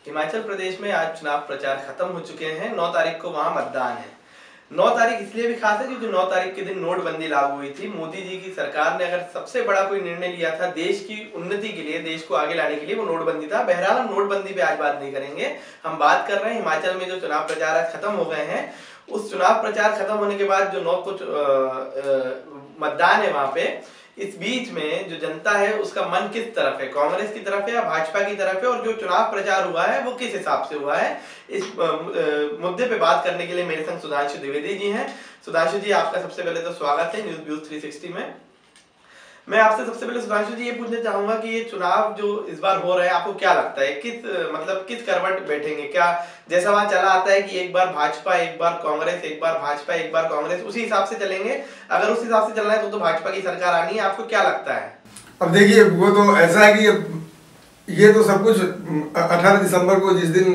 हिमाचल प्रदेश में आज चुनाव प्रचार खत्म हो चुके हैं। 9 तारीख को वहां मतदान है। 9 तारीख इसलिए भी खास है क्योंकि 9 तारीख के दिन नोटबंदी लागू हुई थी। मोदी जी की सरकार ने अगर सबसे बड़ा कोई निर्णय लिया था देश की उन्नति के लिए, देश को आगे लाने के लिए, वो नोटबंदी था। बहरहाल हम नोटबंदी पे आज बात नहीं करेंगे। हम बात कर रहे हैं हिमाचल में जो चुनाव प्रचार आज खत्म हो गए हैं, उस चुनाव प्रचार खत्म होने के बाद जो 9 को मतदान है वहां पे, इस बीच में जो जनता है उसका मन किस तरफ है, कांग्रेस की तरफ है या भाजपा की तरफ है, और जो चुनाव प्रचार हुआ है वो किस हिसाब से हुआ है, इस मुद्दे पे बात करने के लिए मेरे संग सुधांशु द्विवेदी जी हैं। सुधांशु जी, आपका सबसे पहले तो स्वागत है न्यूज व्यूज 360 में। मैं आपसे सबसे पहले सुधांशु जी ये पूछना चाहूंगा कि ये चुनाव जो इस बार हो रहा है, आपको क्या लगता है किस करवट बैठेंगे? क्या जैसा वहां चला आता है कि एक बार भाजपा, एक बार कांग्रेस, एक बार भाजपा, एक बार कांग्रेस, उसी हिसाब से चलेंगे? अगर उस हिसाब से चलना है तो भाजपा की सरकार आनी है, आपको क्या लगता है? अब देखिए, वो तो ऐसा है कि ये तो सब कुछ 18 दिसंबर को जिस दिन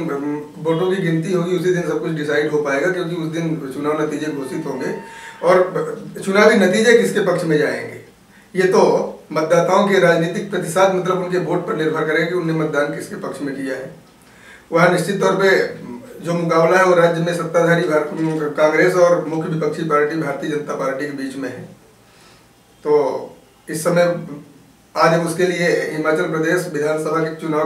वोटों की गिनती होगी उसी दिन सब कुछ डिसाइड हो पाएगा, क्योंकि उस दिन चुनाव नतीजे घोषित होंगे और चुनावी नतीजे किसके पक्ष में जाएंगे ये तो मतदाताओं के राजनीतिक प्रतिशत, मतलब उनके वोट पर निर्भर करेगा कि उन्होंने मतदान किसके पक्ष में किया है। वह निश्चित तौर पे जो मुकाबला है वो राज्य में सत्ताधारी कांग्रेस और मुख्य विपक्षी पार्टी भारतीय जनता पार्टी के बीच में है। तो इस समय आज उसके लिए हिमाचल प्रदेश विधानसभा के चुनाव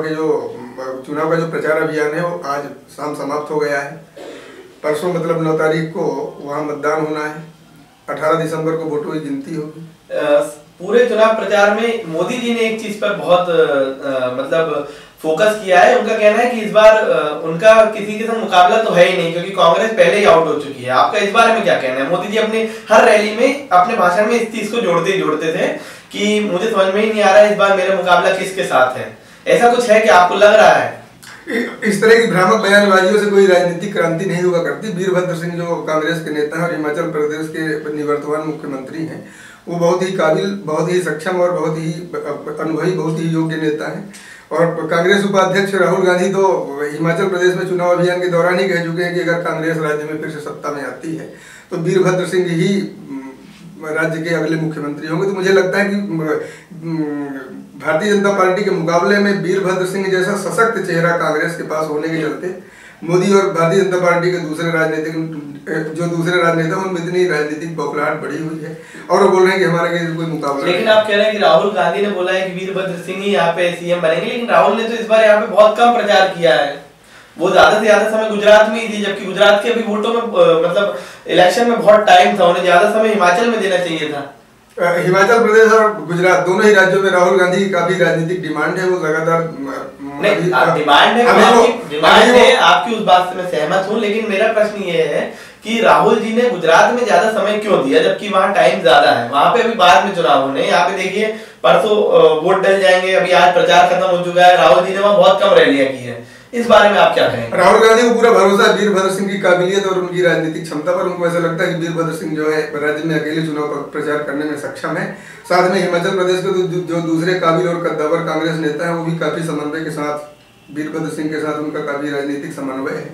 का जो प्रचार अभियान है वो आज शाम समाप्त हो गया है। परसों मतलब 9 तारीख को वहाँ मतदान होना है। 18 दिसंबर को वोटों की गिनती होगी। पूरे चुनाव प्रचार में मोदी जी ने एक चीज पर बहुत मतलब फोकस किया है। उनका कहना है कि इस बार उनका किसी के साथ मुकाबला तो है ही नहीं, क्योंकि कांग्रेस पहले ही आउट हो चुकी है। आपका इस बारे में क्या कहना है? मोदी जी अपने हर रैली में, अपने भाषण में इस चीज को जोड़ते थे कि मुझे समझ में ही नहीं आ रहा है इस बार मेरा मुकाबला किसके साथ है। ऐसा कुछ है कि आपको लग रहा है? इस तरह की भ्रामक बयानबाजियों से कोई राजनीतिक क्रांति नहीं हुआ करती। वीरभद्र सिंह जो कांग्रेस के नेता हैं और हिमाचल प्रदेश के निवर्तमान मुख्यमंत्री हैं, वो बहुत ही काबिल, बहुत ही सक्षम और बहुत ही अनुभवी, बहुत ही योग्य नेता हैं। और कांग्रेस उपाध्यक्ष राहुल गांधी तो हिमाचल प्रदेश में चुनाव अभियान के दौरान ही कह चुके हैं कि अगर कांग्रेस राज्य में फिर से सत्ता में आती है तो वीरभद्र सिंह ही राज्य के अगले मुख्यमंत्री होंगे। तो मुझे लगता है कि भारतीय जनता पार्टी के मुकाबले में वीरभद्र सिंह जैसा सशक्त चेहरा कांग्रेस के पास होने के चलते मोदी और भारतीय जनता पार्टी के दूसरे राजनेता उनमें इतनी राजनीतिक बौखलाहट बढ़ी हुई है और वो बोल रहे हैं कि हमारा कोई मुकाबला। लेकिन आप कह रहे हैं कि राहुल गांधी ने बोला है कि वीरभद्र सिंह ही यहाँ पे सीएम बनेंगे, लेकिन राहुल ने तो इस बार यहाँ पे बहुत कम प्रचार किया है। वो ज्यादा से ज्यादा समय गुजरात में ही दी, जबकि गुजरात के अभी वोटों में मतलब इलेक्शन में बहुत टाइम था, उन्हें ज्यादा समय हिमाचल में देना चाहिए था। हिमाचल प्रदेश और गुजरात दोनों ही राज्यों में राहुल गांधी की काफी राजनीतिक डिमांड है। वो लगातार डिमांड है आपकी, उस बात से मैं सहमत हूँ। लेकिन मेरा प्रश्न ये है कि राहुल जी ने गुजरात में ज्यादा समय क्यों दिया, जबकि वहाँ टाइम ज्यादा है? वहाँ पे अभी बाद में चुनाव होने, यहाँ पे देखिए परसों वोट डल जाएंगे। अभी आज प्रचार खत्म हो चुका है। राहुल जी ने वहाँ बहुत कम रैलियां की है। इस बारे में आप क्या कहेंगे? राहुल गांधी को पूरा भरोसा है वीरभद्र सिंह की काबिलियत और उनकी राजनीतिक क्षमता पर। उनको ऐसा लगता है कि वीरभद्र सिंह जो है राज्य में अकेले चुनाव प्रचार करने में सक्षम है। साथ में हिमाचल प्रदेश के जो दूसरे काबिल और कद्दावर कांग्रेस नेता है वो भी काफी समन्वय के साथ, वीरभद्र सिंह के साथ उनका काफी राजनीतिक समन्वय है।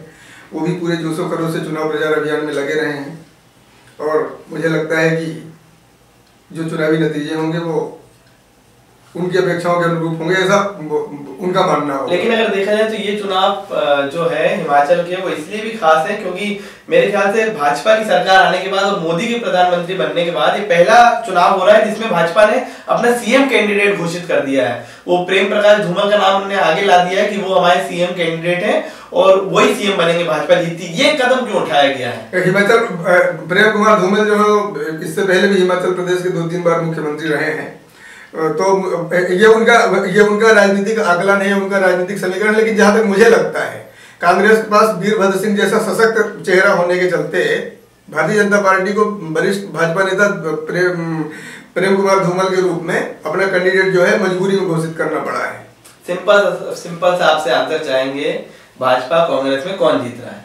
वो भी पूरे जोशो खरोश से चुनाव प्रचार अभियान में लगे रहे हैं और मुझे लगता है कि जो चुनावी नतीजे होंगे वो उनकी अपेक्षाओं के अनुरूप होंगे, ऐसा उनका मानना होगा। लेकिन अगर देखा जाए तो ये चुनाव जो है हिमाचल के, वो इसलिए भी खास है क्योंकि मेरे ख्याल से भाजपा की सरकार आने के बाद और मोदी के प्रधानमंत्री बनने के बाद ये पहला चुनाव हो रहा है जिसमें भाजपा ने अपना सीएम कैंडिडेट घोषित कर दिया है। वो प्रेम प्रकाश धूमल का नाम उन्होंने आगे ला दिया है कि वो हमारे सीएम कैंडिडेट हैं और वही सीएम बनेंगे, भाजपा जीतती। ये कदम क्यों उठाया गया है? हिमाचल प्रेम कुमार धूमल जो है इससे पहले भी हिमाचल प्रदेश के 2-3 बार मुख्यमंत्री रहे हैं, तो ये उनका राजनीतिक आकलन है, उनका राजनीतिक समीकरण। लेकिन जहां तक मुझे लगता है कांग्रेस के पास वीरभद्र सिंह जैसा सशक्त चेहरा होने के चलते भारतीय जनता पार्टी को वरिष्ठ भाजपा नेता प्रेम कुमार धूमल के रूप में अपना कैंडिडेट जो है मजबूरी में घोषित करना पड़ा है। सिंपल सा आपसे आंसर चाहेंगे, भाजपा कांग्रेस में कौन जीत रहा है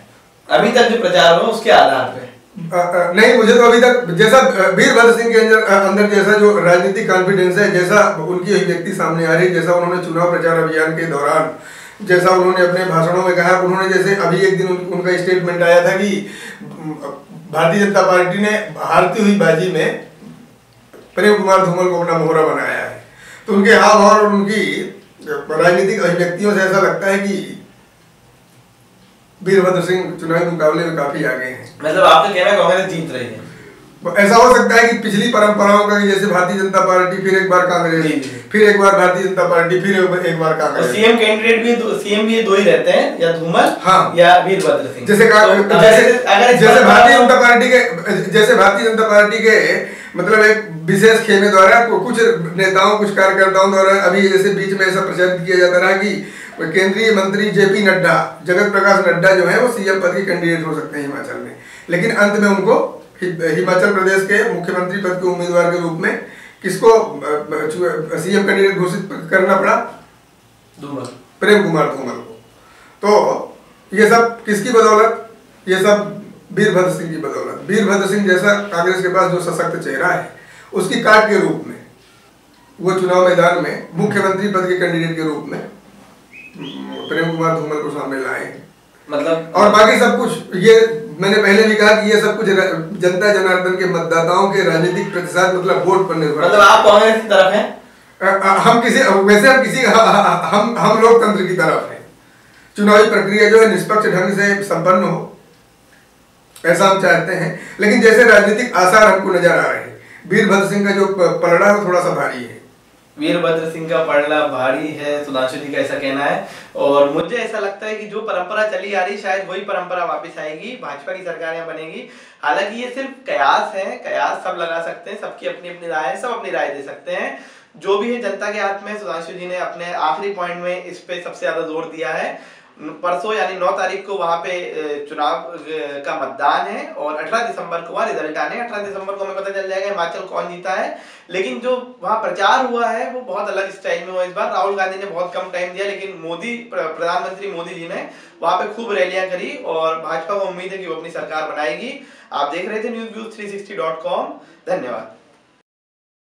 अभी तक जो प्रचार हो उसके आधार पे? नहीं, मुझे तो अभी तक जैसा वीरभद्र सिंह के अंदर जैसा जो राजनीतिक कॉन्फिडेंस है, जैसा उनकी अभिव्यक्ति सामने आ रही है, जैसा उन्होंने चुनाव प्रचार अभियान के दौरान, जैसा उन्होंने अपने भाषणों में कहा, उन्होंने जैसे अभी एक दिन उनका स्टेटमेंट आया था कि भारतीय जनता पार्टी ने हारती हुई बाजी में प्रेम कुमार धूमल को अपना मोहरा बनाया है। तो उनके हाव भाव और उनकी राजनीतिक अभिव्यक्तियों से ऐसा लगता है कि वीरभद्र सिंह चुनावी मुकाबले में काफी आगे हैं। मतलब आपका कहना है कांग्रेस जीत रही है? ऐसा हो सकता है कि पिछली परंपराओं का, जैसे भारतीय जनता पार्टी, फिर एक बार कांग्रेस, फिर एक बार भारतीय जनता पार्टी, फिर एक बार कांग्रेस। सीएम कैंडिडेट भी सीएम भी दो ही रहते हैं, या धूमल हाँ या वीरभद्र सिंह। जैसे जैसे भारतीय जनता पार्टी के मतलब एक विशेष खेमे द्वारा कुछ नेताओं, कुछ कार्यकर्ताओं द्वारा अभी जैसे बीच में ऐसा प्रचारित किया जाता रहा कि केंद्रीय मंत्री जेपी नड्डा, जगत प्रकाश नड्डा जो है वो सीएम पद के कैंडिडेट हो सकते हैं हिमाचल में, लेकिन अंत में उनको हिमाचल प्रदेश के मुख्यमंत्री पद के उम्मीदवार के रूप में किसको सीएम कैंडिडेट घोषित करना पड़ा? प्रेम कुमार धूमल को। तो ये सब किसकी बदौलत? ये सब वीरभद्र सिंह की बदौलत। वीरभद्र सिंह जैसा कांग्रेस के पास जो सशक्त चेहरा है, उसकी काट के रूप में वो चुनाव मैदान में मुख्यमंत्री पद के कैंडिडेट के रूप में प्रेम कुमार धूमल को सामने लाए। मतलब और बाकी सब कुछ, ये मैंने पहले भी कहा कि ये सब कुछ जनता जनार्दन के मतदाताओं के राजनीतिक प्रतिशत मतलब वोट पर निर्भर। मतलब आप कांग्रेस की तरफ हैं? हम लोकतंत्र की तरफ हैं। चुनावी प्रक्रिया जो है निष्पक्ष ढंग से संपन्न हो, ऐसा हम चाहते हैं। लेकिन जैसे राजनीतिक आसार हमको नजर आ रहे हैं, वीरभद्र सिंह का जो पलड़ा है वो थोड़ा सा भारी है। वीरभद्र सिंह का पलड़ा भारी है, सुधांशु जी का ऐसा कहना है। और मुझे ऐसा लगता है कि जो परंपरा चली आ रही शायद वही परंपरा वापस आएगी, भाजपा की सरकार यहाँ बनेगी। हालांकि ये सिर्फ कयास है, कयास सब लगा सकते हैं, सबकी अपनी अपनी राय है, सब अपनी राय दे सकते हैं। जो भी है जनता के हाथ में। सुधांशु जी ने अपने आखिरी पॉइंट में इस पे सबसे ज्यादा जोर दिया है। परसों यानी 9 तारीख को वहां पे चुनाव का मतदान है और 18 दिसंबर को वहां रिजल्ट आने। 18 दिसंबर को हमें पता चल जाएगा हिमाचल कौन जीता है। लेकिन जो वहां प्रचार हुआ है वो बहुत अलग स्टाइल में हुआ इस बार। राहुल गांधी ने बहुत कम टाइम दिया, लेकिन प्रधानमंत्री मोदी जी ने वहां पे खूब रैलियां करी और भाजपा को उम्मीद है कि वो अपनी सरकार बनाएगी। आप देख रहे थे newsviews360.com। धन्यवाद।